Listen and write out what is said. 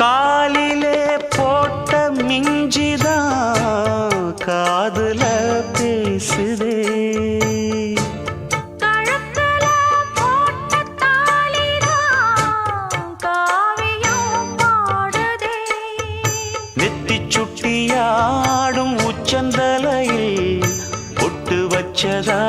காலிலே போட்ட மிஞ்சிதான் காதுல பேசுதே. கழுத்துல போட்ட தாலிதான் காவியம் பாடுதே. நெத்தி சுட்டியாடும் உச்சந்தலையில் பொட்டு வச்சதா